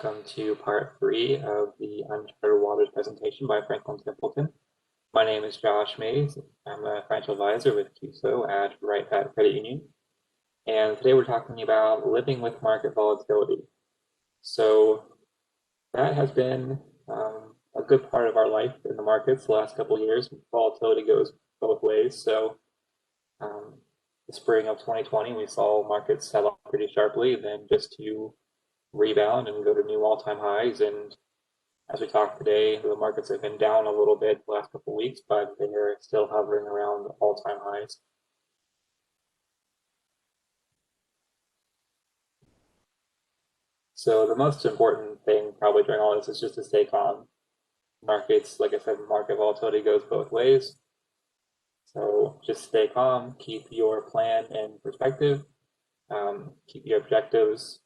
welcome to part 3 of the Uncharted Waters presentation by Franklin Templeton. My name is Josh Mays. I'm a financial advisor with CUSO at Wright-Patt Credit Union. And today we're talking about living with market volatility. So that has been a good part of our life in the markets the last couple of years. Volatility goes both ways. So the spring of 2020, we saw markets sell off pretty sharply, then just to rebound and go to new all-time highs. And as we talk today, the markets have been down a little bit the last couple of weeks, but they're still hovering around all-time highs. So the most important thing probably during all this is just to stay calm. Markets, like I said, market volatility goes both ways. So just stay calm, keep your plan in perspective, keep your objectives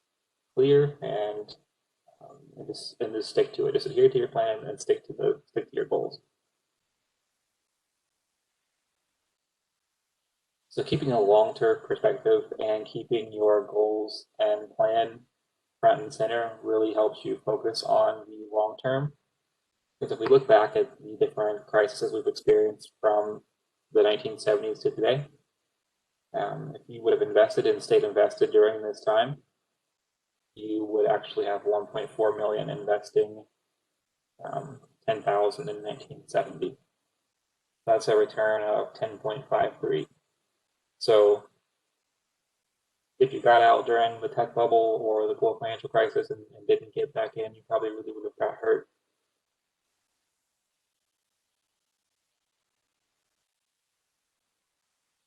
clear, and just stick to it. Just adhere to your plan and stick to your goals. So keeping a long-term perspective and keeping your goals and plan front and center really helps you focus on the long term. Because if we look back at the different crises we've experienced from the 1970s to today, if you would have invested and stayed invested during this time, you would actually have 1.4 million investing 10,000 in 1970. That's a return of 10.53. So if you got out during the tech bubble or the global financial crisis and didn't get back in, you probably really would have got hurt.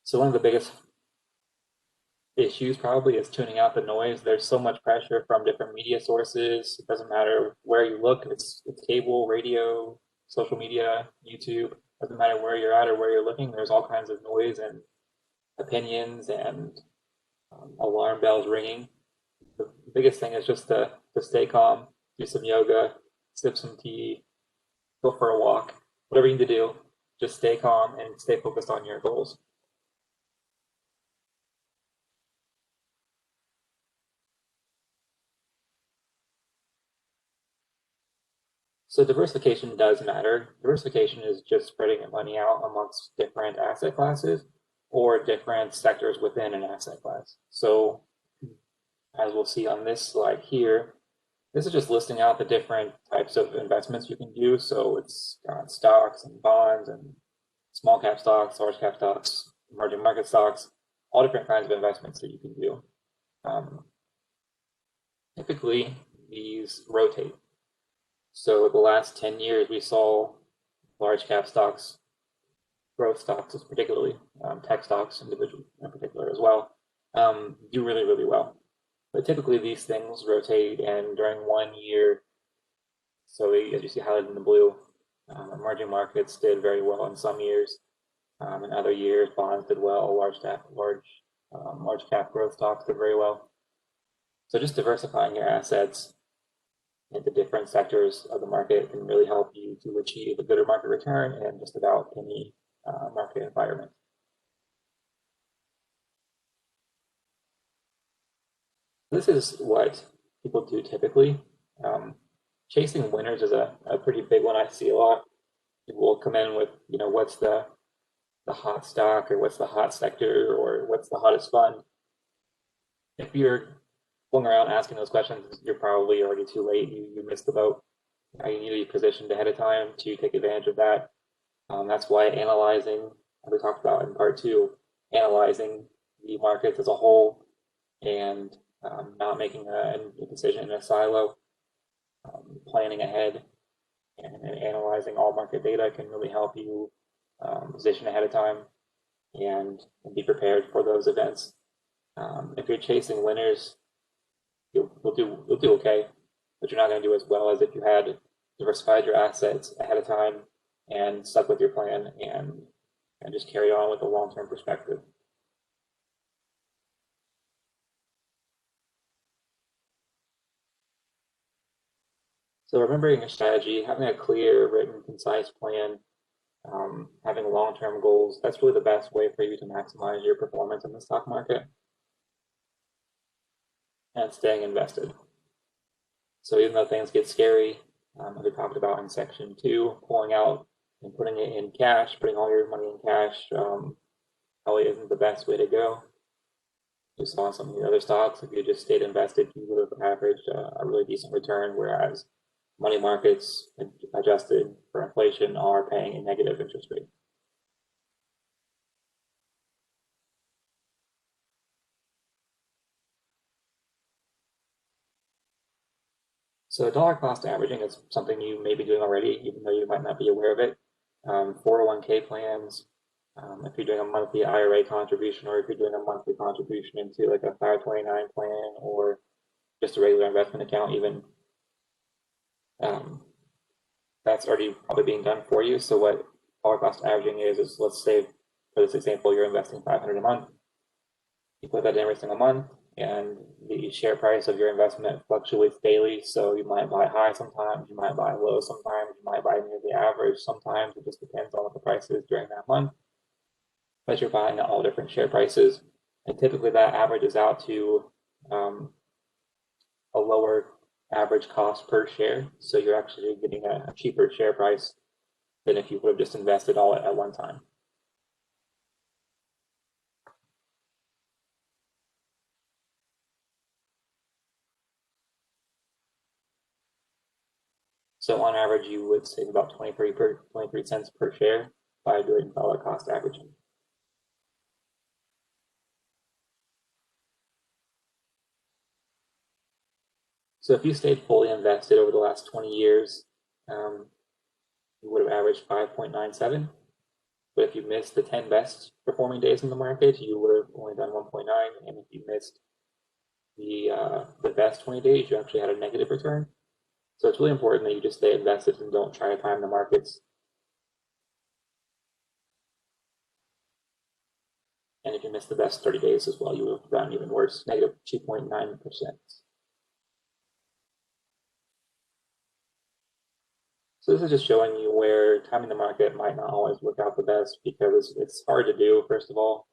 So one of the biggest issues probably is tuning out the noise. There's so much pressure from different media sources. It doesn't matter where you look. It's cable, radio, social media, YouTube. Doesn't matter where you're at or where you're looking. There's all kinds of noise and opinions and alarm bells ringing. The biggest thing is just to stay calm, do some yoga, sip some tea, go for a walk, whatever you need to do. Just stay calm and stay focused on your goals. So diversification does matter. Diversification is just spreading your money out amongst different asset classes or different sectors within an asset class. So as we'll see on this slide here, this is just listing out the different types of investments you can do. So it's got stocks and bonds and small cap stocks, large cap stocks, emerging market stocks, all different kinds of investments that you can do. Typically, these rotate. So the last 10 years, we saw large cap stocks, growth stocks particularly, tech stocks in particular as well, do really, really well. But typically these things rotate, and during 1 year, so as you see highlighted in the blue, emerging markets did very well in some years. In other years, bonds did well, large cap growth stocks did very well. So just diversifying your assets into different sectors of the market can really help you to achieve a good market return in just about any market environment. This is what people do typically. Chasing winners is a pretty big one. I see a lot. People will come in with, what's the hot stock, or what's the hot sector, or what's the hottest fund. If you're going around asking those questions, you're probably already too late. You missed the boat. You need to be positioned ahead of time to take advantage of that. That's why analyzing, as we talked about in part 2, analyzing the markets as a whole and not making a decision in a silo, planning ahead and analyzing all market data can really help you position ahead of time and be prepared for those events. If you're chasing winners, you'll do okay, but you're not going to do as well as if you had diversified your assets ahead of time and stuck with your plan and just carry on with a long-term perspective. So remembering your strategy, having a clear, written, concise plan, having long-term goals, that's really the best way for you to maximize your performance in the stock market. And staying invested. So even though things get scary, as we talked about in section 2, pulling out and putting it in cash, putting all your money in cash, probably isn't the best way to go. You saw some of the other stocks, if you just stayed invested, you would have averaged a really decent return, whereas money markets, adjusted for inflation, are paying a negative interest rate. So dollar cost averaging is something you may be doing already, even though you might not be aware of it. 401k plans, if you're doing a monthly IRA contribution, or if you're doing a monthly contribution into like a 529 plan, or just a regular investment account even, that's already probably being done for you. So what dollar cost averaging is let's say, for this example, you're investing 500 a month. You put that in every single month, and the share price of your investment fluctuates daily. So you might buy high sometimes, you might buy low sometimes, you might buy near the average sometimes. It just depends on what the price is during that month. But you're buying at all different share prices. And typically that averages out to a lower average cost per share. So you're actually getting a cheaper share price than if you would have just invested all at one time. So on average, you would save about 23 cents per share by doing dollar cost averaging. So if you stayed fully invested over the last 20 years, you would have averaged 5.97. But if you missed the 10 best performing days in the market, you would have only done 1.9. And if you missed the best 20 days, you actually had a negative return. So it's really important that you just stay invested and don't try to time the markets. And if you miss the best 30 days as well, you would have done even worse, negative 2.9%. So this is just showing you where timing the market might not always work out the best, because it's hard to do, first of all.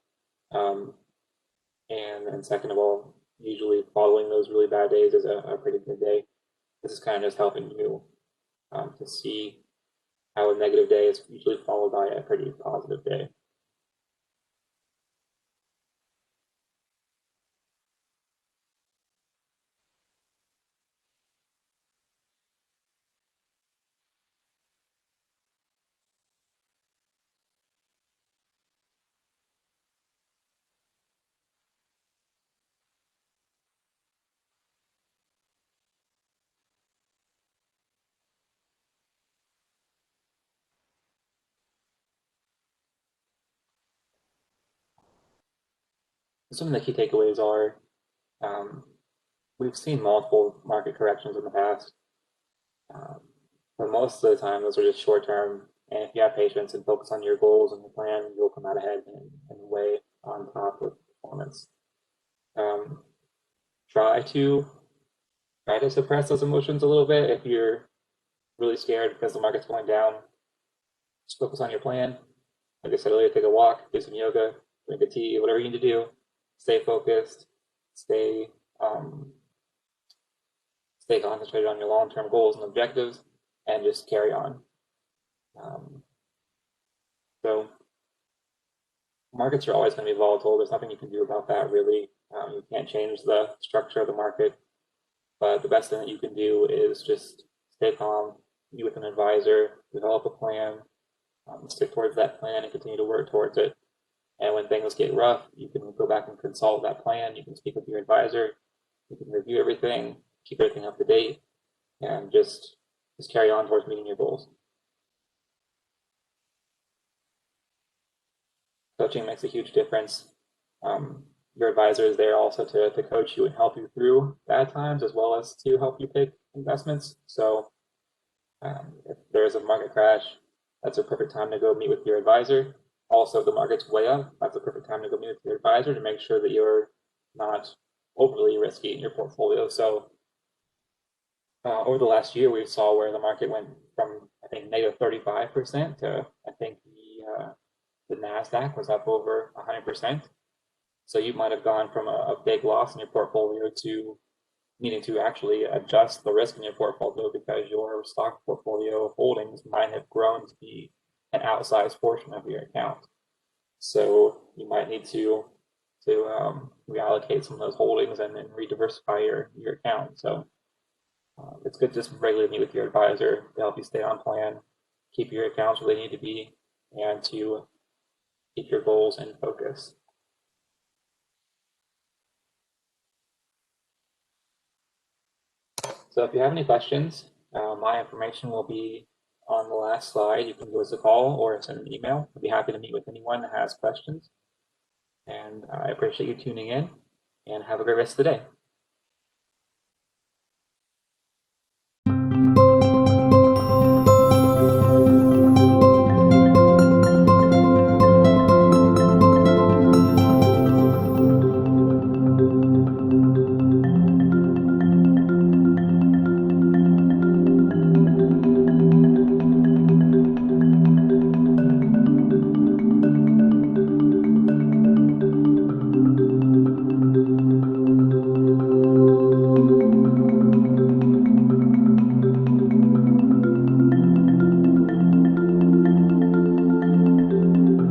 And second of all, usually following those really bad days is a pretty good day. This is kind of just helping you to see how a negative day is usually followed by a pretty positive day. Some of the key takeaways are we've seen multiple market corrections in the past, but most of the time those are just short term. And if you have patience and focus on your goals and your plan, you'll come out ahead and way on top with performance. Try to suppress those emotions a little bit. If you're really scared because the market's going down, just focus on your plan. Like I said earlier, take a walk, do some yoga, drink a tea, whatever you need to do. Stay focused, stay concentrated on your long-term goals and objectives, and just carry on. So markets are always going to be volatile. There's nothing you can do about that, really. You can't change the structure of the market, but the best thing that you can do is just stay calm, be with an advisor, develop a plan, stick towards that plan, and continue to work towards it. And when things get rough, you can go back and consult that plan. You can speak with your advisor. You can review everything, keep everything up to date, and just carry on towards meeting your goals. Coaching makes a huge difference. Your advisor is there also to coach you and help you through bad times, as well as to help you pick investments. So if there's a market crash, that's a perfect time to go meet with your advisor. Also, if the market's way up, that's a perfect time to go meet with your advisor to make sure that you're not overly risky in your portfolio. So over the last year, we saw where the market went from, I think, negative 35% to, I think, the NASDAQ was up over 100%. So you might have gone from a big loss in your portfolio to needing to actually adjust the risk in your portfolio because your stock portfolio holdings might have grown to be an outsized portion of your account. So you might need to reallocate some of those holdings and then re-diversify your account. So it's good to just regularly meet with your advisor to help you stay on plan, keep your accounts where they need to be, and to keep your goals in focus. So if you have any questions, my information will be on the last slide. You can give us a call or send an email. I'd be happy to meet with anyone that has questions. And I appreciate you tuning in, and have a great rest of the day.